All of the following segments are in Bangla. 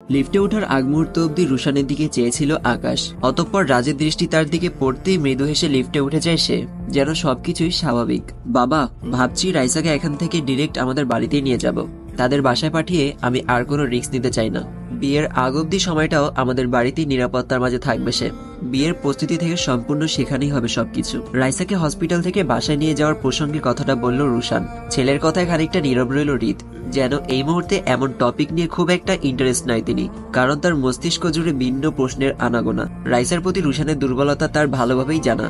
লিফটে ওঠার আগ মুহূর্ত অব্দি রুশানের দিকে চেয়েছিল আকাশ। অতঃপর রাজের দৃষ্টি তার দিকে পড়তেই মৃদু হেসে লিফটে উঠে যায় সে, যেন সবকিছুই স্বাভাবিক। বাবা, ভাবছি রাইসাকে এখান থেকে ডিরেক্ট আমাদের বাড়িতেই নিয়ে যাব। তাদের বাসায় পাঠিয়ে আমি আর কোনো রিস্ক নিতে চাই না। বিয়ের আগ অব্দি সময়টাও আমাদের বাড়িতেই নিরাপত্তার মাঝে থাকবে সে। বিয়ের প্রস্তুতি থেকে সম্পূর্ণ সেখানেই হবে সবকিছু। রাইসাকে হসপিটাল থেকে বাসায় নিয়ে যাওয়ার প্রসঙ্গে কথাটা বলল রুশান। ছেলের কথায় খানিকটা নীরব রইল হৃদ, যেন এই মুহূর্তে এমন টপিক নিয়ে খুব একটা ইন্টারেস্ট নাই তিনি, কারণ তার মস্তিষ্ক জুড়ে ভিন্ন প্রশ্নের আনাগোনা। রাইসার প্রতি রুশানের দুর্বলতা তার ভালোভাবেই জানা,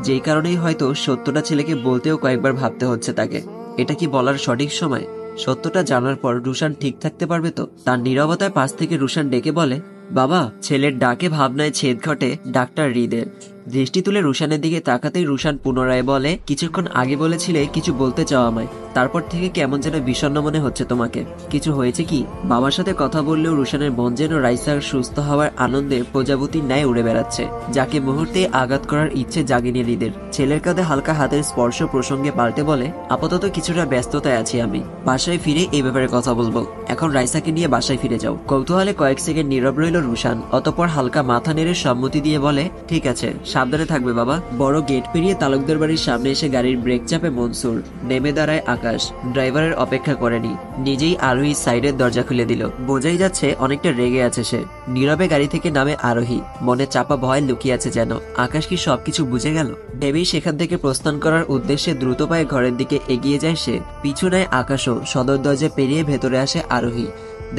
যেই কারণেই হয়তো সত্যটা ছেলেকে বলতেও কয়েকবার ভাবতে হচ্ছে তাকে। এটা কি বলার সঠিক সময়? সত্যটা জানার পর রুশান ঠিক থাকতে পারবে তো? তার নীরবতায় পাশ থেকে রুশান ডেকে বলে, বাবা। ছেলের ডাকে ভাবনায় ছেদ ঘটে ডাক্তার হৃদের। দৃষ্টি তুলে রুশানের দিকে তাকাতেই রুশান পুনরায় বলে, কিছুক্ষণ আগে বলেছিলে কিছু বলতে চাও আমায়, তারপর থেকে কেমন যেন বিষণ্ণ মনে হচ্ছে তোমাকে। কিছু হয়েছে কি? বাবার সাথে কথা বললেও রুশানের মন যেন রাইসার সুস্থ হওয়ার আনন্দে প্রজাপতির ন্যায় উড়ে বেড়াচ্ছে, যাকে মুহূর্তে আঘাত করার ইচ্ছে জাগিনি হৃদের। ছেলের কাঁধে হালকা হাতের স্পর্শ প্রসঙ্গে পাল্টে বলে, আপাতত কিছুটা ব্যস্ততায় আছি আমি, বাসায় ফিরে এই ব্যাপারে কথা বলবো। এখন রাইসাকে নিয়ে বাসায় ফিরে যাও। কৌতূহলে কয়েক সেকেন্ড নীরব রইল রুশান, অতঃপর হালকা মাথা নেড়ে সম্মতি দিয়ে বলে, ঠিক আছে, সাবধানে থাকবে বাবা। বড় গেট পেরিয়ে তালুকদার বাড়ির সামনে এসে গাড়ির ব্রেক চাপে মনসুর। নেমে দাঁড়ায় আকাশ। ড্রাইভারের অপেক্ষা করেনি, নিজেই আরোহী সাইডের দরজা খুলে দিল। বোঝাই যাচ্ছে অনেকটা রেগে আছে সে। নীরবে গাড়ি থেকে নামে আরোহী, মনে চাপা ভয় লুকিয়ে আছে যেন। আকাশ কি সবকিছু বুঝে গেল? ভেবেই সেখান থেকে প্রস্থান করার উদ্দেশ্যে দ্রুত পায়ে ঘরের দিকে এগিয়ে যায় সে। পিছু নেয় আকাশও। সদর দরজা পেরিয়ে ভেতরে আসে আরোহী।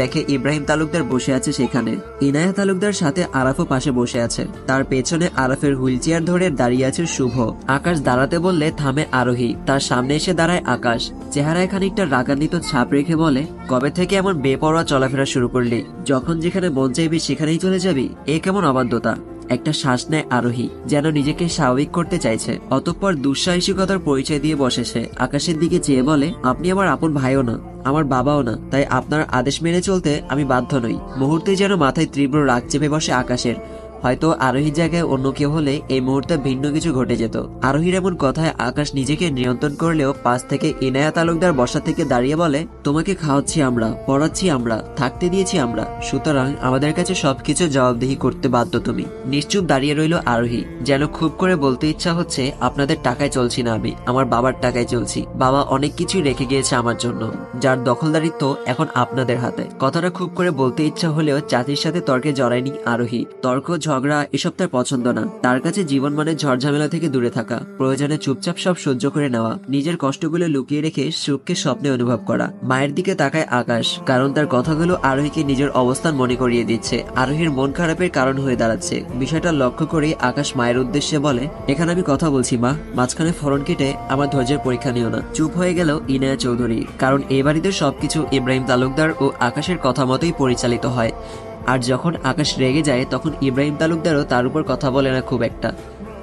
দেখে ইব্রাহিম তালুকদার বসে আছে সেখানে। ইনায়া তালুকদার সাথে আরাফও পাশে বসে আছে। তার পেছনে আরাফের হুইল চেয়ার ধরে দাঁড়িয়ে আছে শুভ। আকাশ দাঁড়াতে বললে থামে আরোহী। তার সামনে এসে দাঁড়ায় আকাশ। চেহারায় খানিকটা রাগান্বিত ছাপ রেখে বলে, কবে থেকে এমন বেপরোয়া চলাফেরা শুরু করলি? যখন যেখানে মন চাইবি সেখানেই চলে যাবি? এ কেমন অবাধ্যতা? একটা শ্বাস নেয় আরোহী, যেন নিজেকে স্বাভাবিক করতে চাইছে। অতঃপর দুঃসাহসিকতার পরিচয় দিয়ে বসে সে। আকাশের দিকে চেয়ে বলে, আপনি আমার আপন ভাইও না, আমার বাবাও না, তাই আপনার আদেশ মেনে চলতে আমি বাধ্য নই। মুহূর্তে যেন মাথায় তীব্র রাগ চেপে বসে আকাশের। হয়তো আরোহীর জায়গায় অন্য কেউ হলে এই মুহূর্তে ভিন্ন কিছু ঘটে যেত। আরোহীর এমন কথায় আকাশ নিজেকে নিয়ন্ত্রণ করলেও পাশ থেকে ইনায়া তালুকদার বসা থেকে দাঁড়িয়ে বলে, তোমাকে খাওয়াচ্ছি আমরা, পড়াচ্ছি আমরা, থাকতে দিয়েছি আমরা, সুতরাং আমাদের কাছে সবকিছু জবাবদিহি করতে বাধ্য তুমি। নিশ্চুপ দাঁড়িয়ে রইল আরোহী, যেন খুব করে বলতে ইচ্ছা হচ্ছে, আপনাদের টাকায় চলছি না আমি, আমার বাবার টাকায় চলছি। বাবা অনেক কিছুই রেখে গিয়েছে আমার জন্য, যার দখলদারিত্ব এখন আপনাদের হাতে। কথাটা খুব করে বলতে ইচ্ছা হলেও চাচির সাথে তর্কে জড়ায়নি আরোহী। তর্ক ঝগড়া এসব তার পছন্দ না। তার কাছে জীবন মানে ঝড়ঝামেলা থেকে দূরে থাকা, প্রয়োজনে চুপচাপ সব সহ্য করে নেওয়া, নিজের কষ্টগুলো লুকিয়ে রেখে সুখকে স্বপ্নে অনুভব করা। মায়ের দিকে তাকায় আকাশ, কারণ তার কথাগুলো আরোহীকে নিজের অবস্থান মনে করিয়ে দিচ্ছে। আরোহীর মন খারাপের কারণ হয়ে দাঁড়াচ্ছে। বিষয়টা লক্ষ্য করে আকাশ মায়ের উদ্দেশ্যে বলে, এখানে আমি কথা বলছি মা, মাঝখানে ফরন কেটে আমার ধৈর্যের পরীক্ষা নিও না। চুপ হয়ে গেল ইনায়া চৌধুরী, কারণ এ বাড়িতে সবকিছু ইব্রাহিম তালুকদার ও আকাশের কথা মতোই পরিচালিত হয়। আর যখন আকাশ রেগে যায় তখন ইব্রাহিম তালুকদারও তার উপর কথা বলে না খুব একটা।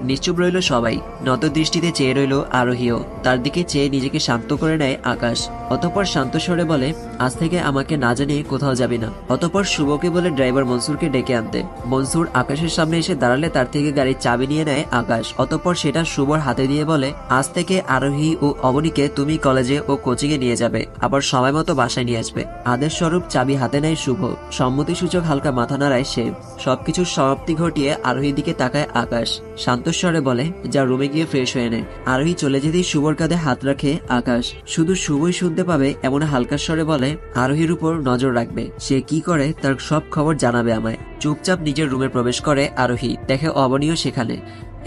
নিশ্চুপ রইল সবাই। নত দৃষ্টিতে চেয়ে রইল আরোহীও। তার দিকে চেয়ে নিজেকে শান্ত করে নেয় আকাশ। অতঃপর শান্ত স্বরে বলে, আজ থেকে আমাকে না জানিয়ে কোথাও যাবি না। অতঃপর শুভকে বলে ড্রাইভার মনসুরকে ডেকে আনতে। মনসুর আকাশের সামনে এসে দাঁড়ালে তার থেকে গাড়ির চাবি নিয়ে নেয় আকাশ। অতঃপর সেটা শুভর হাতে দিয়ে বলে, আজ থেকে আরোহী ও অবনীকে তুমি কলেজে ও কোচিং এ নিয়ে যাবে, আবার সময় মতো বাসায় নিয়ে আসবে। আদেশ স্বরূপ চাবি হাতে নেয় শুভ। সম্মতিসূচক হালকা মাথা নাড়ায় সে। সবকিছুর সমাপ্তি ঘটিয়ে আরোহীর দিকে তাকায় আকাশ। শান্ত স্বরে বলে, যা রুমে গিয়ে ফ্রেশ হয়ে নে। আরোহী চলে যেতেই শুভর কাঁধে হাত রাখে আকাশ। শুধু শুভই শুনতে পাবে এমন হালকা স্বরে বলে, আরোহীর উপর নজর রাখবে, সে কি করে তার সব খবর জানাবে আমায়। চুপচাপ নিজের রুমে প্রবেশ করে আরোহী। দেখে অবনীও সেখানে।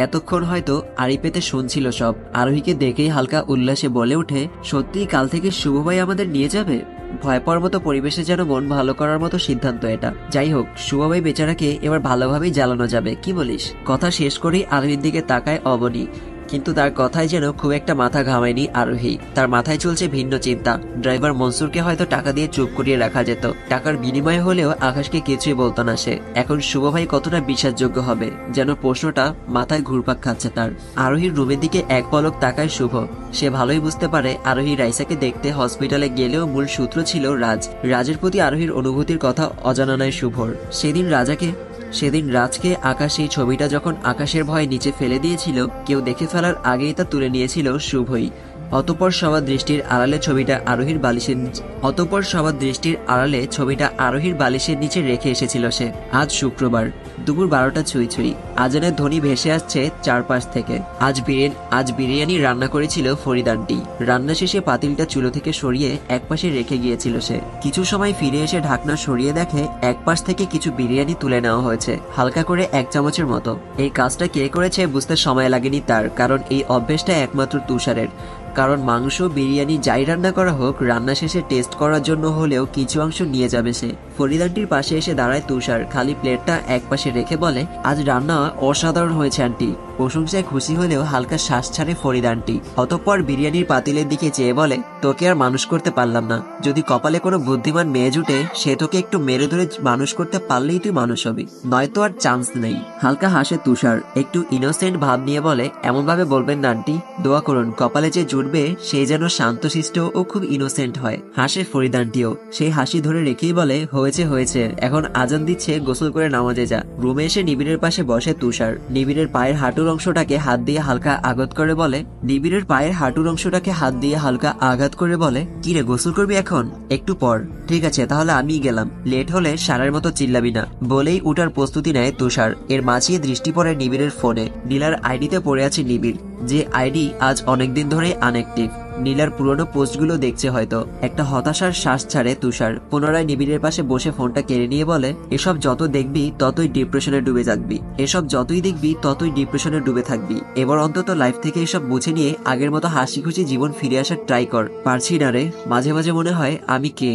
এতক্ষণ হয়তো আড়ি পেতে শুনছিল সব। আরোহীকে দেখেই হালকা উল্লাসে বলে উঠে, সত্যিই কাল থেকে শুভ ভাই আমাদের নিয়ে যাবে? ভয় পাওয়ার মতো পরিবেশে যেন মন ভালো করার মতো সিদ্ধান্ত এটা। যাই হোক, শুভভাই বেচারাকে এবার ভালোভাবেই জ্বালানো যাবে, কি বলিস? কথা শেষ করেই আরোহীর দিকে তাকায় অবনী। কিন্তু তার কথায় যেন খুব একটা মাথা ঘামায়নি আরোহী। তার মাথায় চলছে ভিন্ন চিন্তা। ড্রাইভার মনসুরকে হয়তো টাকা দিয়ে চুপ করিয়ে রাখা যেত, টাকার বিনিময়ে হলেও আকাশকে কিছুই বলতো না সে। এখন শুভ ভাই কতটা বিশ্বাসযোগ্য হবে, যেন প্রশ্নটা মাথায় ঘুরপাক খাচ্ছে তার। আরোহীর রুমের দিকে এক পলক তাকায় শুভ। সে ভালোই বুঝতে পারে আরোহী রাইসাকে দেখতে হসপিটালে গেলেও মূল সূত্র ছিল রাজ। রাজের প্রতি আরোহীর অনুভূতির কথা অজানা নয় শুভর। সেদিন রাজকে আকাশ এই ছবিটা যখন আকাশের ভয়ে নিচে ফেলে দিয়েছিল, কেউ দেখে ফেলার আগেই তা তুলে নিয়েছিল শুভই। অতঃপর সবার দৃষ্টির আড়ালে ছবিটা আরোহীর বালিশের নিচে রেখে এসেছিল সে। আজ শুক্রবার দুপুর 12টা ছুঁই ছুঁই, আজানের ধ্বনি ভেসে আসছে চারপাশ থেকে। আজ বিরিয়ানি রান্না করেছিল ফরিদ আন্টি। রান্না শেষে পাতিলটা চুলো থেকে সরিয়ে একপাশে রেখে গিয়েছিল সে। কিছু সময় ফিরে এসে ঢাকনা সরিয়ে দেখে একপাশ থেকে কিছু বিরিয়ানি তুলে নেওয়া হয়েছে, হালকা করে 1 চামচের মতো। এই কাজটা কে করেছে বুঝতে সময় লাগেনি তার, কারণ এই অভ্যেসটা একমাত্র তুষারের। কারণ মাংস বিরিয়ানি যাই রান্না করা হোক, রান্না শেষে টেস্ট করার জন্য হলেও কিছু অংশ নিয়ে যাবে সে। ফরিদ আন্টির পাশে এসে দাঁড়ায় তুষার, খালি প্লেটটা একপাশে রেখে বলে, আজ রান্না অসাধারণ হয়েছে আন্টি। প্রশংসায় খুশি হলেও হালকা শ্বাস ছাড়ে ফরিদ আন্টি। অতঃপর বিরিয়ানির পাতিলের দিকে চেয়ে বলে, তোকে আর মানুষ করতে পারলাম না। যদি কপালে কোনো বুদ্ধিমান মেয়ে জুটে, সে তোকে একটু মেরে ধরে মানুষ করতে পারলেই তুই মানুষ হবি, নয়তো আর চান্স নেই। হালকা হাসে তুষার, একটু ইনোসেন্ট ভাব নিয়ে বলে, এমন ভাবে বলবেন না আন্টি, দোয়া করুন কপালে যে জুটবে সে যেন শান্তশিষ্ট ও খুব ইনোসেন্ট হয়। হাসে ফরিদ আন্টিও, সেই হাসি ধরে রেখেই বলে, হয়েছে হয়েছে, এখন আজান দিচ্ছে, গোসল করে নামাজে যা। রুমে এসে নিবিড়ের পাশে বসে তুষার। নিবিড়ের পায়ের হাঁটুর অংশটাকে হাত দিয়ে হালকা আঘাত করে বলে, কি রে গোসল করবি এখন? একটু পর। ঠিক আছে তাহলে আমিই গেলাম, লেট হলে সারার মতো চিল্লাবি না। বলেই উঠার প্রস্তুতি নেয় তুষার। এর মাঝিয়ে দৃষ্টি পড়ে নিবিড়ের ফোনে। নীলার আইডিতে পড়ে আছে নিবিড়, যে আইডি আজ অনেকদিন ধরে আনএক্টিভ। নীলার পুরনো পোস্টগুলো দেখছে হয়তো। একটা হতাশার শ্বাস ছাড়ে তুষার। পুনরায় নিবিড়ের পাশে বসে ফোনটা কেড়ে নিয়ে বলে, এসব যত দেখবি ততই ডিপ্রেশনে ডুবে থাকবি। এবার অন্তত লাইফ থেকে এসব মুছে নিয়ে আগের মতো হাসি খুশি জীবন ফিরে আসার ট্রাই কর। পারছি না রে, মাঝে মাঝে মনে হয় আমি কে,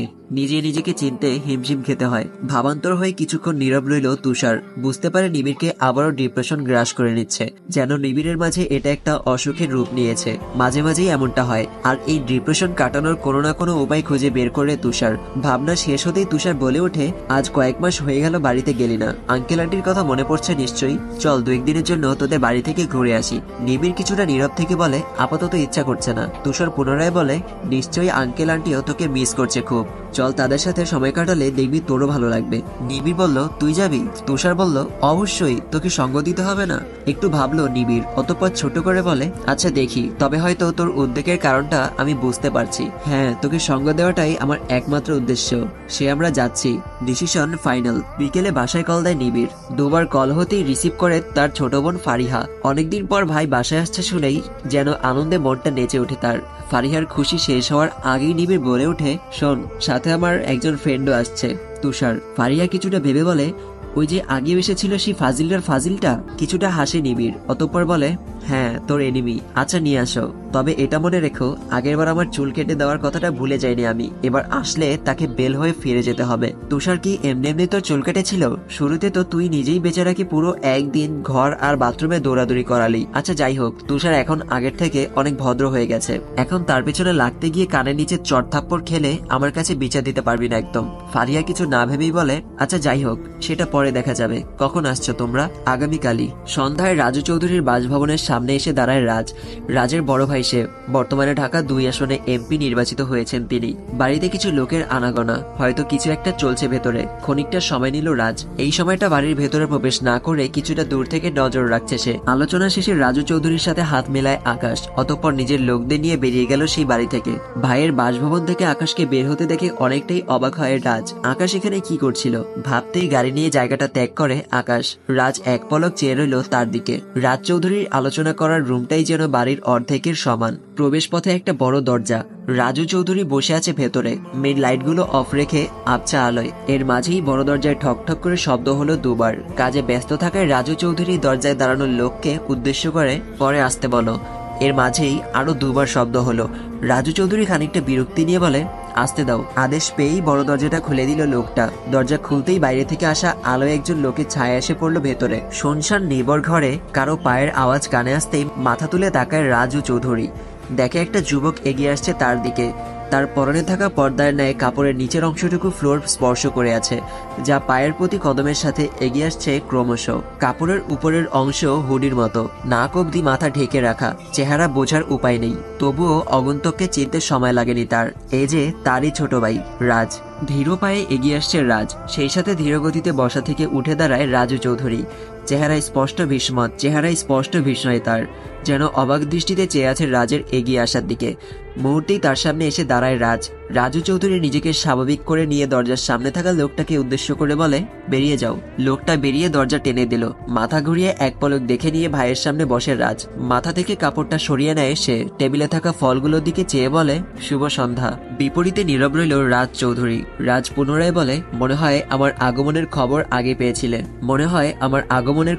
নিজেকে চিনতে হিমশিম খেতে হয়। ভাবান্তর হয়ে কিছুক্ষণ নীরব রইল তুষার। বুঝতে পারে নিবিড়কে আবারও ডিপ্রেশন গ্রাস করে নিচ্ছে, যেন নিবিড়ের মাঝে এটা একটা অসুখের রূপ নিয়েছে। মাঝে মাঝেই এমনটা হয়, আর এই ডিপ্রেশন কাটানোর কোনো না কোনো উপায় খুঁজে বের করে তুষার। ভাবনা শেষ হতেই তুষার বলে ওঠে, আজ কয়েক মাস হয়ে গেল বাড়িতে গেলি না, আঙ্কেল আন্টির কথা মনে পড়ছে নিশ্চয়ই। চল 2 দিনের জন্য তোদের বাড়ি থেকে ঘুরে আসি। নিবিড় কিছুটা নীরব থেকে বলে, আপাতত ইচ্ছা করছে না। তুষার পুনরায় বলে, নিশ্চয়ই আঙ্কেল আন্টিও তোকে মিস করছে খুব, চল তাদের সাথে সময় কাটালে দেখবি তোরও ভালো লাগবে। নিবিড় বলল, তুই যাবি? তুষার বলল, অবশ্যই, তোকে সঙ্গ দিতে হবে না। একটু ভাবলো নিবিড়, অতঃপর ছোট করে বলে, আচ্ছা দেখি, তবে হয়তো তোর উদ্বেগের কারণটা আমি বুঝতে পারছি। হ্যাঁ, তোকে সঙ্গ দেওয়াটাই আমার একমাত্র উদ্দেশ্য। সে আমরা যাচ্ছি, ডিসিশন ফাইনাল। বিকেলে বাসায় কল দেয় নিবিড়। 2বার কল হতেই রিসিভ করে তার ছোট বোন ফারিহা। অনেকদিন পর ভাই বাসায় আসছে শুনেই যেন আনন্দে মনটা নেচে ওঠে তার। ফারিহার খুশি শেষ হওয়ার আগেই নিবিড় বলে ওঠে, শোন, সাথে আমার একজন ফ্রেন্ডও আসছে। তুষার। ফারিহা কিছুটা ভেবে বলে, ওই যে আগে এসেছিল সেই ফাজিলটা? কিছুটা হাসে নিবিড়, অতঃপর বলে, হ্যাঁ তোর এনিমি। আচ্ছা নিয়ে আসো, তবে এটা মনে রেখো, আগেরবার আমার চুল কেটে দেওয়ার কথাটা ভুলে যাইনি আমি। এবার আসলে তাকে বেল হয়ে ফিরে যেতে হবে। তুষার, কি এমনি তোর চুল কেটেছিল? শুরুতে তো তুই নিজেই বেচারাকে পুরো একদিন ঘর আর বাথরুমে দৌড়াদৌড়ি করালি। আচ্ছা যাই হোক, তুষার এখন আগের থেকে অনেক ভদ্র হয়ে গেছে। এখন তার পেছনে লাগতে গিয়ে কানের নিচে চট থাপ্পড় খেলে আমার কাছে বিচার দিতে পারবি না একদম। ফারিয়া কিছু না ভেবেই বলে, আচ্ছা যাই হোক, সেটা পরে দেখা যাবে। কখন আসছো তোমরা? আগামীকালই। সন্ধ্যায় রাজু চৌধুরীর বাসভবনের সামনে এসে দাঁড়ায় রাজের বড় ভাই সে। বর্তমানে ঢাকা 2 আসনে এমপি নির্বাচিত হয়েছেন তিনি। বাড়িতে কিছু লোকের আনাগোনা, হয়তো কিছু একটা চলছে ভেতরে। খানিকটা সময় নিল রাজ। এই সময়টা বাড়ির ভেতরে প্রবেশ না করে কিছুটা দূর থেকে নজর রাখছে সে। আলোচনা শেষে রাজু চৌধুরীর সাথে হাত মেলায় আকাশ। অতঃপর নিজের লোকদের নিয়ে বেরিয়ে গেল সেই বাড়ি থেকে। ভাইয়ের বাসভবন থেকে আকাশকে বের হতে দেখে অনেকটাই অবাক হয় রাজ। আকাশ এখানে কি করছিল? ভাবতেই গাড়ি নিয়ে জায়গাটা ত্যাগ করে আকাশ। রাজ এক পলক চেয়ে রইল তার দিকে। রাজ চৌধুরীর আলোচনা করার রুমটাই যেন বাড়ির অর্ধেকের সমান। প্রবেশ পথে একটা বড় দরজা। রাজু চৌধুরী বসে আছে ভেতরে, মেন লাইটগুলো অফ রেখে আবছা আলোয়। এর মাঝেই বড় দরজায় ঠক ঠক করে শব্দ হলো 2বার। কাজে ব্যস্ত থাকায় রাজু চৌধুরী দরজায় দাঁড়ানো লোককে উদ্দেশ্য করে, পরে আসতে বলো। এর মাঝেই আরো 2বার শব্দ হলো। রাজু চৌধুরী খানিকটা বিরক্তি নিয়ে বলে, আসতে দাও। আদেশ পেয়েই বড় দরজাটা খুলে দিল লোকটা। দরজা খুলতেই বাইরে থেকে আসা আলোয় একজন লোকের ছায়া এসে পড়লো ভেতরে। শুনশান নির্ভর ঘরে কারো পায়ের আওয়াজ কানে আসতেই মাথা তুলে তাকায় রাজু চৌধুরী। দেখে একটা যুবক এগিয়ে আসছে তার দিকে। তার পরনে থাকা পর্দার ন্যায় কাপড়ের নিচের অংশটুকু ফ্লোর স্পর্শ করে আছে, যা পায়ের প্রতি কদমের সাথে এগিয়ে আসছে ক্রমশ। কাপড়ের উপরের অংশ হুডির মতো, নাক অব্দি মাথা ঢেকে রাখা। চেহারা বোঝার উপায় নেই, তবুও আগন্তুককে চিনতে সময় লাগেনি তার। এই যে তারই ছোট ভাই রাজ। ধীর পায়ে এগিয়ে আসছে রাজ, সেই সাথে ধীর গতিতে বসা থেকে উঠে দাঁড়ায় রাজু চৌধুরী। চেহারায় স্পষ্ট বিস্ময় তার, যেন অবাক দৃষ্টিতে চেয়ে আছে রাজের এগিয়ে আসার দিকে। মুহূর্তেই তার সামনে এসে দাঁড়ায় রাজু চৌধুরী নিজেকে স্বাভাবিক করে নিয়ে দরজার সামনে থাকা লোকটাকে উদ্দেশ্য করে বলে, বেরিয়ে যাও। লোকটা বেরিয়ে দরজা টেনে দিল। মাথা ঘুরিয়ে এক পলক দেখে নিয়ে ভাইয়ের সামনে বসে রাজ। মাথা থেকে কাপড়টা সরিয়ে নেয় সে। টেবিলে থাকা ফলগুলোর দিকে চেয়ে বলে, শুভ সন্ধ্যা। বিপরীতে নীরব রইল রাজ চৌধুরী। রাজ পুনরায় বলে, মনে হয় আমার আগমনের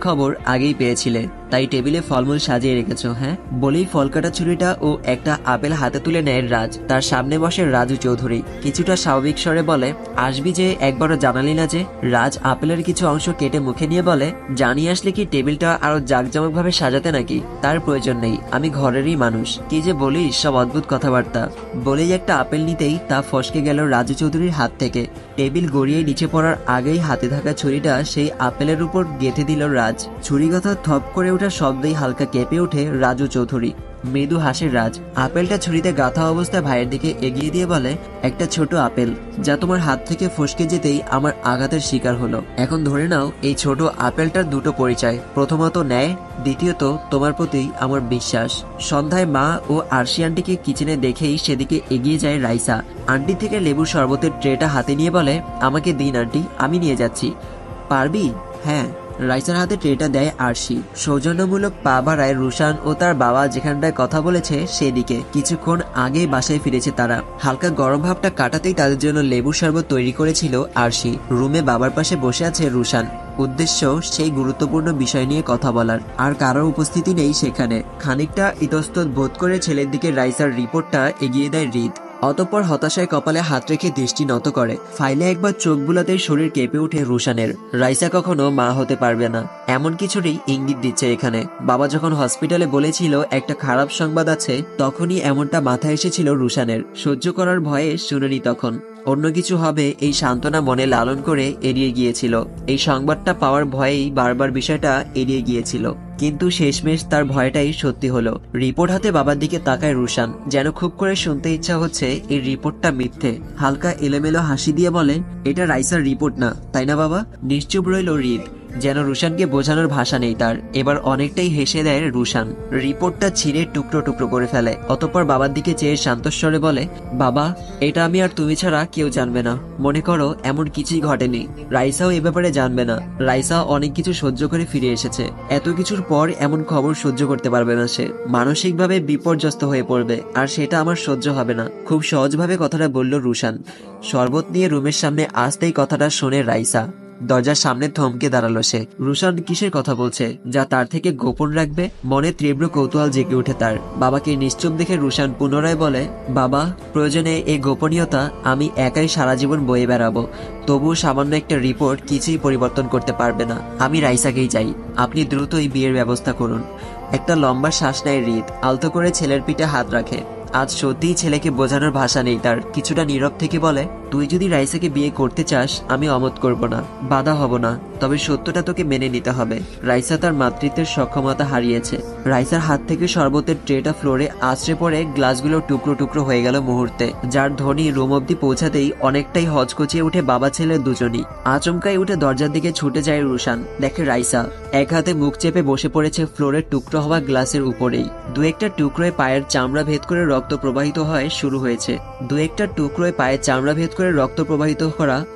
খবর আগেই পেয়েছিলে, তাই টেবিলে ফলমূল সাজিয়ে রেখেছো, হ্যাঁ? বলেই ফল কাটা ছুরিটা ও একটা আপেল হাতে তুলে নেয় রাজ। তার সামনে বসে রাজু চৌধুরী। কিছুটা স্বাভাবিক স্বরে বলে, আসবি যে একবারও জানালি না যে? রাজ আপেলের কিছু অংশ কেটে মুখে নিয়ে বলে, জানিয়ে আসলে কি টেবিলটা আরো জাঁকজমক ভাবে সাজাতে নাকি? তার প্রয়োজন নেই, আমি ঘরেরই মানুষ। কি যে বলিস সব অদ্ভুত কথাবার্তা। বলেই একটা আপেল নিতেই তা ফসকে গেল রাজু চৌধুরীর হাত থেকে। টেবিল গড়িয়ে নিচে পড়ার আগেই হাতে থাকা ছুরিটা সেই আপেলের উপর গেঁথে দিল রাজ। ছুরিগাথা থপ করে ওঠা শব্দেই হালকা কেঁপে ওঠে রাজু চৌধুরী। মৃদু হাসে রাজ। আপেলটা ছুরিতে গাঁথা অবস্থায় ভাইয়ের দিকে এগিয়ে দিয়ে বলে, একটা ছোট আপেল যা তোমার হাত থেকে ফসকে যেতেই আমার আঘাতের শিকার হলো। এখন ধরে নাও এই ছোট আপেলটার দুটো পরিচয়, প্রথমত ন্যায়, দ্বিতীয়ত তোমার প্রতি আমার বিশ্বাস। সন্ধ্যায় মা ও আরশি আন্টিকে কিচেনে দেখেই সেদিকে এগিয়ে যায় রাইসা। আন্টি থেকে লেবুর শরবতের ট্রেটা হাতে নিয়ে বলে, আমাকে দিন আন্টি, আমি নিয়ে যাচ্ছি। পারবি? হ্যাঁ। রাইসার হাতে ট্রেটা দেয় আরশি। সৌজন্যমূলক পা বাড়ায় রুশান ও তার বাবা যেখানটায় কথা বলেছে সেদিকে। কিছুক্ষণ আগেই বাসায় ফিরেছে তারা। হালকা গরম ভাবটা কাটাতেই তাদের জন্য লেবুর শরবত তৈরি করেছিল আরশি। রুমে বাবার পাশে বসে আছে রুশান। উদ্দেশ্য সেই গুরুত্বপূর্ণ বিষয় নিয়ে কথা বলার। আর কারোর উপস্থিতি নেই সেখানে। খানিকটা ইতস্তত বোধ করে ছেলের দিকে রাইসার রিপোর্টটা এগিয়ে দেয় হৃদ। অতঃপর হতাশায় কপালে হাত রেখে দৃষ্টি নত করে। ফাইলে একবার চোখ বুলাতেই শরীর কেঁপে ওঠে রুশানের। রাইসা কখনো মা হতে পারবে না, এমন কিছুরই ইঙ্গিত দিচ্ছে এখানে। বাবা যখন হসপিটালে বলেছিল একটা খারাপ সংবাদ আছে, তখনই এমনটা মাথায় এসেছিল রুশানের। সহ্য করার ভয়ে শুনেনি তখন। অন্য কিছু হবে এই সান্ত্বনা মনে লালন করে এড়িয়ে গিয়েছিল। এই সংবাদটা পাওয়ার ভয়েই বারবার বিষয়টা এড়িয়ে গিয়েছিল। কিন্তু শেষমেশ তার ভয়টাই সত্যি হলো। রিপোর্ট হাতে বাবার দিকে তাকায় রুশান, যেন খুব করে শুনতে ইচ্ছা হচ্ছে এই রিপোর্টটা মিথ্যে। হালকা এলোমেলো হাসি দিয়ে বলে, এটা রাইসার রিপোর্ট না, তাই না বাবা? নিশ্চুপ রইল হৃদ, যেন রুশানকে বোঝানোর ভাষা নেই তার। এবার অনেকটাই হেসে দেয় রুশান। রিপোর্টটা ছিঁড়ে টুকরো টুকরো করে ফেলে। অতঃপর বাবার দিকে চেয়ে শান্তস্বরে বলে, বাবা, এটা আমি আর তুমি ছাড়া কেউ জানবে না। মনে করো এমন কিছুই ঘটেনি। রাইসাও এ ব্যাপারে জানবে না। রাইসা অনেক কিছু সহ্য করে ফিরে এসেছে। এত কিছুর পর এমন খবর সহ্য করতে পারবে না সে। মানসিকভাবে বিপর্যস্ত হয়ে পড়বে, আর সেটা আমার সহ্য হবে না। খুব সহজভাবে কথাটা বলল রুশান। শরবত নিয়ে রুমের সামনে আসতেই কথাটা শোনে রাইসা। দরজার সামনে থমকে দাঁড়ালো সে। রুশান কিসের কথা বলছে যা তার থেকে গোপন রাখবে? মনে তীব্র কৌতূহল জেগে ওঠে তার। বাবাকে নিশ্চুপ দেখে রুশান পুনরায় বলে, বাবা, প্রয়োজনে এই গোপনীয়তা আমি একাই সারা জীবন বয়ে বেড়াবো। তবুও সামান্য একটা রিপোর্ট কিছুই পরিবর্তন করতে পারবে না। আমি রাইসাকেই চাই। আপনি দ্রুতই বিয়ের ব্যবস্থা করুন। একটা লম্বা শ্বাস নেয় হৃদ। আলতো করে ছেলের পিঠে হাত রাখে। আজ সত্যিই ছেলেকে বোঝানোর ভাষা নেই তার। কিছুটা নীরব থেকে বলে, তুই যদি রাইসাকে বিয়ে করতে চাস আমি অমত করব না, বাধা হব না। তবে সত্যটা তোকে মেনে নিতে হবে। রাইসা তার মাতৃত্বের সক্ষমতা হারিয়েছে। রাইসার হাত থেকে শরবতের ট্রেটা ফ্লোরে আছড়ে পড়ে গ্লাসগুলো টুকরো টুকরো হয়ে গেল মুহূর্তে। যার ধ্বনি রুম অব্দি পৌঁছাতেই অনেকটাই হচকচিয়ে উঠে বাবা ছেলে দুজনই। আচমকাই উঠে দরজার দিকে ছুটে যায় রুশান। দেখে রাইসা এক হাতে মুখ চেপে বসে পড়েছে ফ্লোরের টুকরো হওয়া গ্লাসের উপরেই। দু একটা টুকরোয় পায়ের চামড়া ভেদ করে রক্ত প্রবাহিত হয়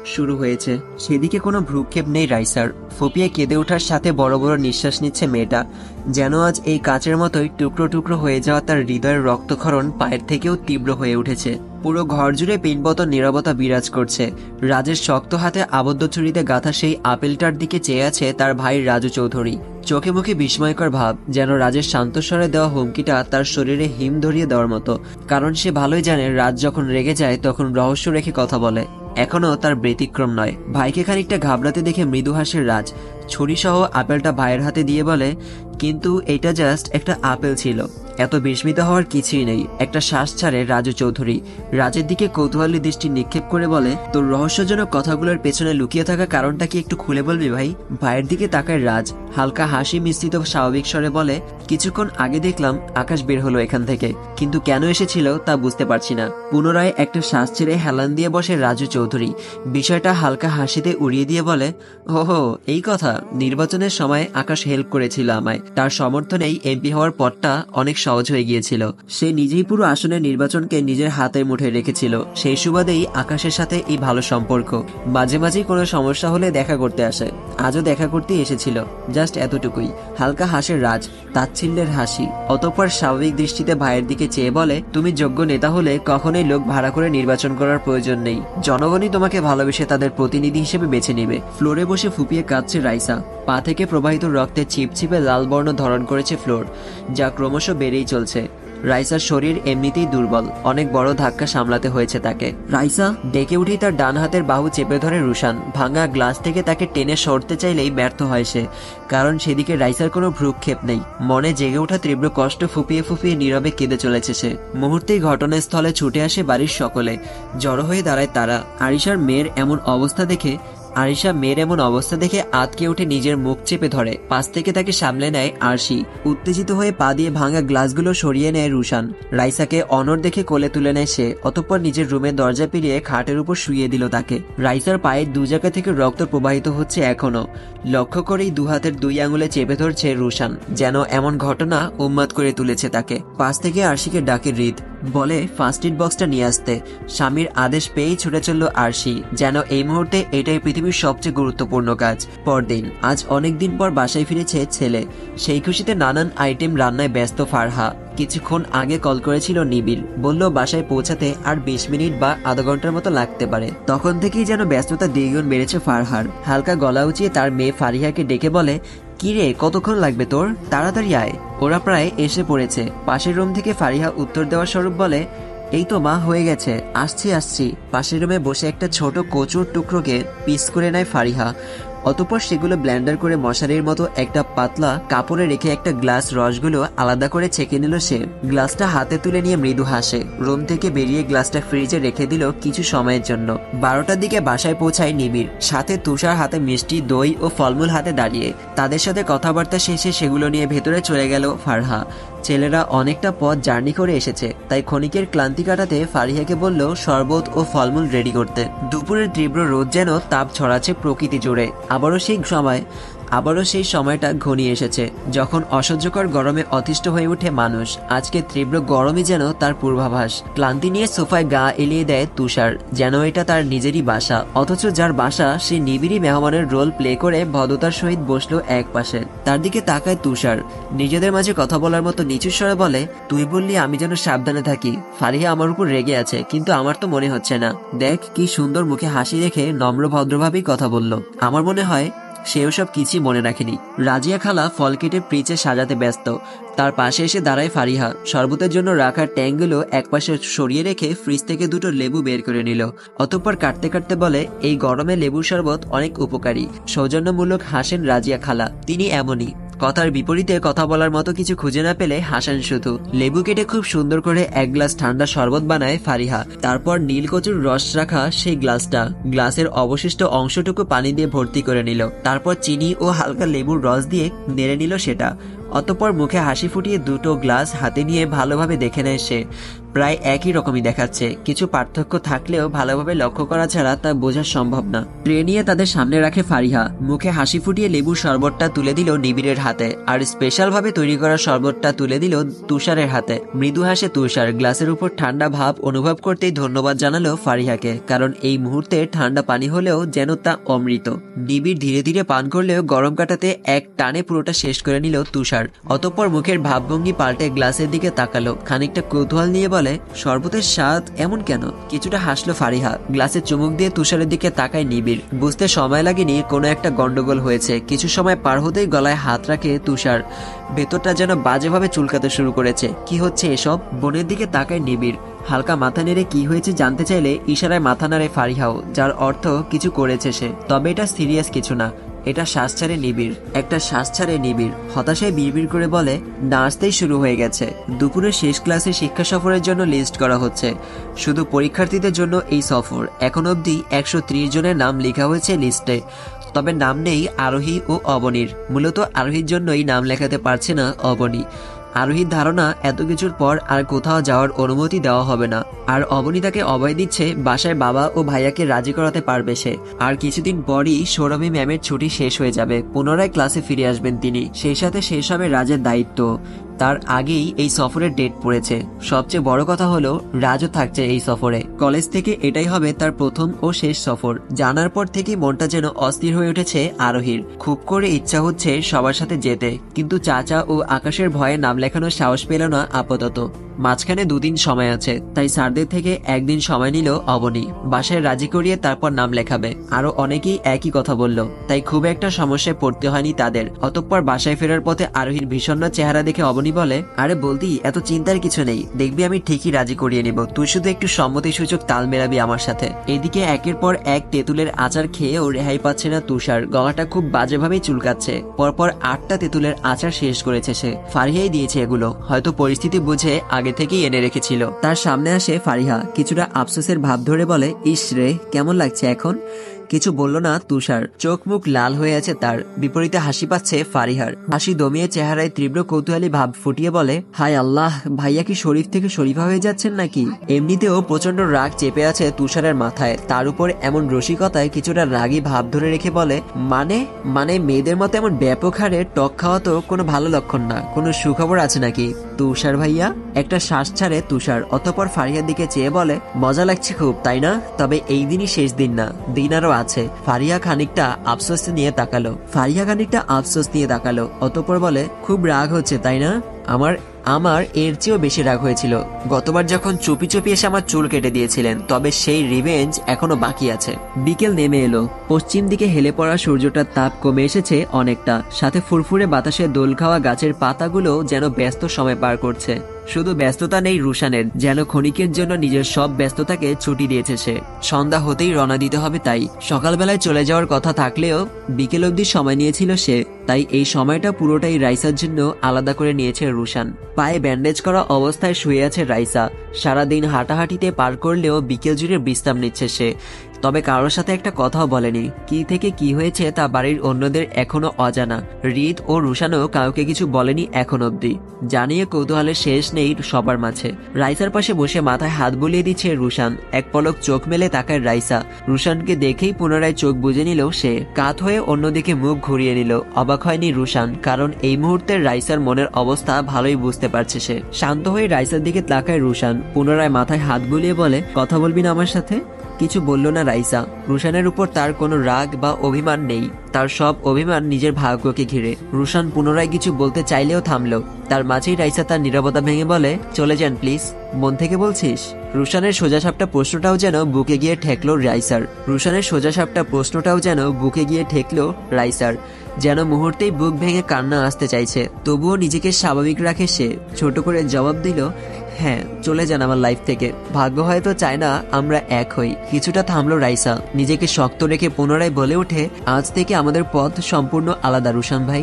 শুরু হয়েছে। সেদিকে কোনো ভ্রুক্ষেপ নেই রাইসার। ফুপিয়ে কেঁদে ওঠার সাথে বড় বড় নিঃশ্বাস নিচ্ছে মেয়েটা। যেন আজ এই কাচের মতোই টুকরো টুকরো হয়ে যাওয়া তার হৃদয়ের রক্তক্ষরণ পায়ের থেকেও তীব্র হয়ে উঠেছে। পুরো ঘর জুড়ে পিনপত নীরবতা বিরাজ করছে। রাজের শক্ত হাতে আবদ্ধ ছুরিতে গাঁথা সেই আপেলটার দিকে চেয়ে আছে তার ভাই রাজু চৌধুরী। চোখে মুখে বিস্ময়কর ভাব, যেন রাজের শান্তস্বরে দেওয়া হুমকিটা তার শরীরে হিম ধরিয়ে দেওয়ার মতো। কারণ সে ভালোই জানে রাজ যখন রেগে যায় তখন রহস্য রেখে কথা বলে। এখনো তার ব্যতিক্রম নয়। ভাইকে খানিকটা ঘাবড়াতে দেখে মৃদু হাসের রাজ। ছুরি সহ আপেলটা ভাইয়ের হাতে দিয়ে বলে, কিন্তু এটা জাস্ট একটা আপেল ছিল। এত বিস্মিত হওয়ার কিছুই নেই। একটা শ্বাস ছাড়ে রাজু চৌধুরী। রাজের দিকে কৌতূহলী দৃষ্টি নিক্ষেপ করে বলে, তোর রহস্যজনক কথাগুলোর পেছনে লুকিয়ে থাকা কারণটা কি একটু খুলে বলবি ভাই? ভাইয়ের দিকে তাকায় রাজ। হালকা হাসি মিশ্রিত স্বাভাবিক স্বরে বলে, কিছুক্ষণ আগে দেখলাম আকাশ বের হলো এখান থেকে, কিন্তু কেন এসেছিল তা বুঝতে পারছি না। পুনরায় একটা শ্বাস ছেড়ে হেলান দিয়ে বসে রাজু চৌধুরী। বিষয়টা হালকা হাসিতে উড়িয়ে দিয়ে বলে, ওহো, এই কথা। নির্বাচনের সময় আকাশ হেল্প করেছিল আমায়, তার সমর্থনেই এমপি হওয়ার পথটা অনেক সহজ হয়ে গিয়েছিল। সে নিজেই পুরো আসনের নির্বাচনকে নিজের হাতের মুঠোয় রেখেছিল। সেই সুবাদেই আকাশের সাথে এই ভালো সম্পর্ক। মাঝে মাঝেই কোনো সমস্যা হলে দেখা করতে আসে, আজও দেখা করতেই এসেছিল। জাস্ট এতটুকুই। হালকা হাসে রাজ, তাচ্ছিল্যের হাসি। অতঃপর স্বাভাবিক দৃষ্টিতে ভাইয়ের দিকে চেয়ে বলে, তুমি যোগ্য নেতা হলে কখনোই লোক ভাড়া করে নির্বাচন করার প্রয়োজন নেই। জনগণই তোমাকে ভালোবেসে তাদের প্রতিনিধি হিসেবে বেছে নেবে। ফ্লোরে বসে ফুপিয়ে কাঁদছে রাইসা। পা থেকে প্রবাহিত রক্তে ছিপছিপে লাল বর্ণ ধারণ করেছে ফ্লোর, যা ক্রমশ বেড়েই চলছে। রাইসার শরীর এমনিতেই দুর্বল, অনেক বড় ধাক্কা সামলাতে হয়েছে তাকে। রাইসা ডেকে উঠেই তার ডান হাতের বাহু চেপে ধরে রুশান। ভাঙা গ্লাস থেকে তাকে টেনে সরতে চাইলেই ব্যর্থ হয় সে, কারণ সেদিকে রাইসার কোনো ভ্রুক্ষেপ নেই। মনে জেগে ওঠা তীব্র কষ্ট ফুপিয়ে ফুপিয়ে নীরবে কেঁদে চলেছে সে। মুহূর্তেই ঘটনাস্থলে ছুটে আসে বাড়ির সকলে, জড়ো হয়ে দাঁড়ায় তারা। আরিশার মেয়ের এমন অবস্থা দেখে আতকে উঠে নিজের মুখ চেপে ধরে। পাশ থেকে তাকে সামলে নেয় আরশি। উত্তেজিত হয়ে পা দিয়ে ভাঙা গ্লাসগুলো সরিয়ে নেয় রুশান। রাইসাকে অনড় দেখে কোলে তুলে নেয় সে। অতঃপর নিজের রুমের দরজা পেরিয়ে খাটের উপর শুইয়ে দিল তাকে। রাইসার পায়ের দু জায়গা থেকে রক্ত প্রবাহিত হচ্ছে এখনো। লক্ষ্য করেই দু হাতের দুই আঙুলে চেপে ধরছে রুশান, যেন এমন ঘটনা উন্মাদ করে তুলেছে তাকে। পাশ থেকে আরশিকে ডাকে হৃদ, বলে ফার্স্ট এড বক্সটা নিয়ে আসতে। স্বামীর আদেশ পেয়েই ছুটে চলল আরশি, যেন এই মুহূর্তে এটাই পৃথিবীর সবচেয়ে গুরুত্বপূর্ণ কাজ। পরদিন আজ অনেকদিন পর বাসায় ফিরেছে ছেলে। সেই খুশিতে নানান আইটেম রান্নায় ব্যস্ত ফারহা। কিছুক্ষণ আগে কল করেছিল নিবিড়, বলল বাসায় পৌঁছাতে আর 20 মিনিট বা আধা ঘন্টার মতো লাগতে পারে। তখন থেকেই যেন ব্যস্ততা দ্বিগুণ বেড়েছে ফারহার। হালকা গলা উঁচিয়ে তার মেয়ে ফারিহাকে ডেকে বলে, কি রে, কতক্ষণ লাগবে তোর? তাড়াতাড়ি আয়। ওরা প্রায় এসে পড়েছে। পাশের রুম থেকে ফারিহা উত্তর দেওয়ার স্বরূপ বলে, এই তো মা, হয়ে গেছে, আসছি। পাশের রুমে বসে একটা ছোট কচুর টুকরোকে পিস করে নেয় ফারিহা। অতঃপর সেগুলো ব্লেন্ডার করে মশারির মতো একটা পাতলা কাপড়ে রেখে একটা গ্লাস রসগুলো আলাদা করে ছেঁকে নিল সে। গ্লাসটা হাতে তুলে নিয়ে মৃদু হাসে। রুম থেকে বেরিয়ে গ্লাসটা ফ্রিজে রেখে দিল কিছু সময়ের জন্য। 12টার দিকে বাসায় পৌঁছায় নিবিড়, সাথে তুষার হাতে মিষ্টি, দই ও ফলমূল হাতে দাঁড়িয়ে। তাদের সাথে কথাবার্তা শেষে সেগুলো নিয়ে ভেতরে চলে গেল ফারহা। ছেলেরা অনেকটা পথ জার্নি করে এসেছে, তাই ক্ষণিকের ক্লান্তি কাটাতে ফারিহাকে বলল শরবত ও ফলমূল রেডি করতে। দুপুরের তীব্র রোদ যেন তাপ ছড়াচ্ছে প্রকৃতি জুড়ে। আবারও সেই সময়টা ঘনিয়ে এসেছে, যখন অসহ্যকর গরমে অতিষ্ঠ হয়ে ওঠে মানুষ। আজকে তীব্র গরমই যেন তার পূর্বাভাস। ক্লান্তি নিয়ে সোফায় গা এলিয়ে দেয় তুষার, যেন এটা তার নিজেরই বাসা। অথচ যার বাসা সে নিবিড়ি মেহমানের রোল প্লে করে ভদ্রতার সহিত বসলো এক পাশে। তার দিকে তাকায় তুষার। নিজেদের মাঝে কথা বলার মতো নিচু স্বরে বলে, তুই বললি আমি যেন সাবধানে থাকি। ফারিহা আমার উপর রেগে আছে, কিন্তু আমার তো মনে হচ্ছে না। দেখ কি সুন্দর মুখে হাসি রেখে নম্র ভদ্রভাবেই কথা বলল। আমার মনে হয় সেও সব কিছুই মনে রাখেনি। রাজিয়া খালা ফল কেটে ফ্রিজে সাজাতে ব্যস্ত। তার পাশে এসে দাঁড়ায় ফারিহা। শরবতের জন্য রাখা ট্যাঙ্কগুলো একপাশে সরিয়ে রেখে ফ্রিজ থেকে দুটো লেবু বের করে নিল। অতঃপর কাটতে কাটতে বলে, এই গরমে লেবুর শরবত অনেক উপকারী। সৌজন্যমূলক হাসেন রাজিয়া খালা। তিনি এমনই, কথার বিপরীতে কথা বলার মতো কিছু খুঁজে না পেলে হাসান শুধু। লেবু কেটে খুব সুন্দর করে এক গ্লাস ঠান্ডা শরবত বানায় ফারিহা। তারপর নীলকচুর রস রাখা সেই গ্লাসের অবশিষ্ট অংশটুকু পানি দিয়ে ভর্তি করে নিল। তারপর চিনি ও হালকা লেবুর রস দিয়ে নেড়ে নিল সেটা। অতঃপর মুখে হাসি ফুটিয়ে দুটো গ্লাস হাতে নিয়ে ভালোভাবে দেখে নেয় সে। প্রায় একই রকমই দেখাচ্ছে, কিছু পার্থক্য থাকলেও ভালোভাবে লক্ষ্য করা ছাড়া তা বোঝা সম্ভব না। ট্রে নিয়ে তাদের সামনে রাখে ফারিহা। মুখে হাসি ফুটিয়ে লেবুর শরবতটা তুলে দিল নিবিড়ের হাতে, আর স্পেশাল ভাবে তৈরি করা শরবতটা তুলে দিল তুষারের হাতে। মৃদু হাসে তুষার। গ্লাসের উপর ঠান্ডা ভাব অনুভব করতেই ধন্যবাদ জানালো ফারিহাকে, কারণ এই মুহূর্তে ঠান্ডা পানি হলেও যেন তা অমৃত। নিবিড় ধীরে ধীরে পান করলেও গরম কাটাতে এক টানে পুরোটা শেষ করে নিল তুষার। অতঃপর মুখের ভাবভঙ্গি পাল্টে গ্লাসের দিকে তাকালো, খানিকটা কৌতূহল নিয়ে বলে, শরবতের স্বাদ এমন কেন? কিছুটা হাসলো ফারিহা। গ্লাসে চুমুক দিয়ে তুষারের দিকে তাকায় নিবিড়। বুঝতে সময় লাগেনি কোনো একটা গন্ডগোল হয়েছে। কিছু সময় পার হতেই গলায় হাত রাখে তুষার। ভেতরটা যেন বাজেভাবে চুলকাতে শুরু করেছে। কি হচ্ছে এসব? বোনের দিকে তাকায় নিবিড়। হালকা মাথা নেড়ে কি হয়েছে জানতে চাইলে ইশারায় মাথা নাড়ে ফারিহাও, যার অর্থ কিছু করেছে সে, তবে এটা সিরিয়াস কিছু না। এটা শ্বাস ছাড়ে নিবিড়। হতাশায় বিড়বিড় করে বলে, না আসতেই শুরু হয়ে গেছে। দুপুরের শেষ ক্লাসে শিক্ষা সফরের জন্য লিস্ট করা হচ্ছে। শুধু পরীক্ষার্থীদের জন্য এই সফর। এখন অবধি 130 জনের নাম লেখা হয়েছে লিস্টে, তবে নাম নেই আরোহী ও অবনীর। মূলত আরোহীর জন্যই নাম লেখাতে পারছে না অবনী। আরোহীর ধারণা এত কিছুর পর আর কোথাও যাওয়ার অনুমতি দেওয়া হবে না। আর অবনী তাকে অভয় দিচ্ছে বাসায় বাবা ও ভাইয়াকে রাজি করাতে পারবে সে। আর কিছুদিন পরই সৌরভী ম্যামের ছুটি শেষ হয়ে যাবে, পুনরায় ক্লাসে ফিরে আসবেন তিনি। সেই সাথে শেষ হবে রাজের দায়িত্ব। তার আগেই এই সফরের ডেট পড়েছে। সবচেয়ে বড় কথা হলো রাজও থাকছে এই সফরে। কলেজ থেকে এটাই হবে তার প্রথম ও শেষ সফর। জানার পর থেকেই মনটা যেন অস্থির হয়ে উঠেছে আরোহীর। খুব করে ইচ্ছা হচ্ছে সবার সাথে যেতে, কিন্তু চাচা ও আকাশের ভয়ে নাম লেখানোর সাহস পেল না আপাতত। মাঝখানে 2 দিন সময় আছে, তাই স্যারদের থেকে একদিন সময় নিল অবনী। বাসায় রাজি করিয়ে তারপর নাম লেখাবে। আরো অনেকেই একই কথা বলল, তাই খুব একটা সমস্যায় পড়তে হয়নি তাদের। অতঃপর বাসায় ফেরার পথে আরোহীর বিষণ্ণ চেহারা দেখে অবনী বলে, আরে বলতি এত চিন্তার কিছু নেই, দেখবি আমি ঠিকই রাজি করিয়ে নিব, তুই শুধু একটু সম্মতিসূচক তাল মেলাবি আমার সাথে। এদিকে একের পর এক তেঁতুলের আচার খেয়েও রেহাই পাচ্ছে না তুষার। গলাটা খুব বাজেভাবেই চুলকাচ্ছে। পরপর 8টা তেঁতুলের আচার শেষ করেছে সে। ফারিহাই দিয়েছে এগুলো, হয়তো পরিস্থিতি বুঝে আগে থেকেই এনে রেখেছিল। তার সামনে আসে ফারিহা, কিছুটা আফসোসের ভাব ধরে বলে, ইস রে, কেমন লাগছে এখন? কিছু বলল না তুষার, চোখ মুখ লাল হয়ে আছে তার। বিপরীতে হাসি পাচ্ছে ফারিহার। হাসি দমিয়ে চেহারায় তীব্র কৌতূহলী ভাব ফুটিয়ে বলে, হায় আল্লাহ, ভাইয়া কি শরীফ থেকে শরীফা হয়ে যাচ্ছেন নাকি? এমনিতেও প্রচন্ড রাগ চেপে আছে তুষারের মাথায়, তার উপর এমন রসিকতায় কিছুটা রাগী ভাব ধরে রেখে বলে, মানে মেয়েদের মতো এমন ব্যাপক হারে টক খাওয়া তো কোনো ভালো লক্ষণ না। কোনো সুখবর আছে নাকি তুষার ভাইয়া? একটা শ্বাস ছাড়ে তুষার, অতঃপর ফারিহার দিকে চেয়ে বলে, মজা লাগছে খুব তাই না? তবে এই দিনই শেষ দিন না, দিন আরো আছে। ফারিহা খানিকটা আফসোস নিয়ে তাকালো, অতঃপর বলে, খুব রাগ হচ্ছে তাই না? আমার এর চেয়েও বেশি রাগ হয়েছিল গতবার যখন চুপি চুপি এসে আমার চুল কেটে দিয়েছিলেন, তবে সেই রিভেঞ্জ এখনো বাকি আছে। বিকেল নেমে এলো। পশ্চিম দিকে হেলে পড়া সূর্যটার তাপ কমে এসেছে অনেকটা, সাথে ফুরফুরে বাতাসে দোল খাওয়া গাছের পাতাগুলো যেন ব্যস্ত সময় পার করছে। শুধু ব্যস্ততা নেই রুশানের, যেন ক্ষণিকের জন্য নিজের সব ব্যস্ততাকে ছুটি দিয়েছে সে। সন্ধ্যা হতেই রওনা দিতে হবে, তাই সকালবেলায় চলে যাওয়ার কথা থাকলেও বিকেল অবধি সময় নিয়েছিল সে। তাই এই সময়টা পুরোটাই রাইসার জন্য আলাদা করে নিয়েছে রুশান। পায়ে ব্যান্ডেজ করা অবস্থায় শুয়ে আছে রাইসা। সারাদিন হাঁটাহাঁটিতে পার করলেও বিকেল জুড়ে বিশ্রাম নিচ্ছে সে। তবে কারোর সাথে একটা কথাও বলেনি। কি থেকে কি হয়েছে তা বাড়ির অন্যদের এখনো অজানা। হৃদ ও রুশানও কাউকে কিছু বলেনি এখন অব্দি। জানিয়ে কৌতূহলের শেষ নেই সবার মাঝে। রাইসার পাশে বসে মাথায় হাত বুলিয়ে দিচ্ছে রুশান। এক পলক চোখ মেলে তাকায় রাইসা। রুশানকে দেখেই পুনরায় চোখ বুজে নিল সে। কাত হয়ে অন্যদিকে মুখ ঘুরিয়ে নিল। অবাক হয়নি রুশান, কারণ এই মুহূর্তে রাইসার মনের অবস্থা ভালোই বুঝতে পারছে সে। শান্ত হয়ে রাইসার দিকে তাকায় রুশান। পুনরায় মাথায় হাত বুলিয়ে বলে, কথা বলবি না আমার সাথে? কিছু বলল না রাইসা। রুশানের উপর তার কোনো রাগ বা অভিমান নেই, তার সব অভিমান নিজের ভাগ্যকে ঘিরে। রুশান পুনরায় কিছু বলতে চাইলেও থামলো। তার মাঝেই রাইসা তার নীরবতা ভেঙে বলে, চলে যান প্লিজ। মন থেকে বলছিস? রুশানের সোজাসাপটা প্রশ্নটাও যেন বুকে গিয়ে ঠেকলো রাইসার। যেন মুহূর্তেই বুক ভেঙে কান্না আসতে চাইছে, তবুও নিজেকে স্বাভাবিক রাখে সে। ছোট করে জবাব দিল, হ্যাঁ, চলে যান আমার লাইফ থেকে। ভাগ্য হয়তো চায় না আমরা এক হই। কিছুটা থামলো রাইসা, নিজেকে শক্ত রেখে পুনরায় বলে ওঠে, আজ থেকে আমাদের পথ সম্পূর্ণ আলাদা রুশান ভাই।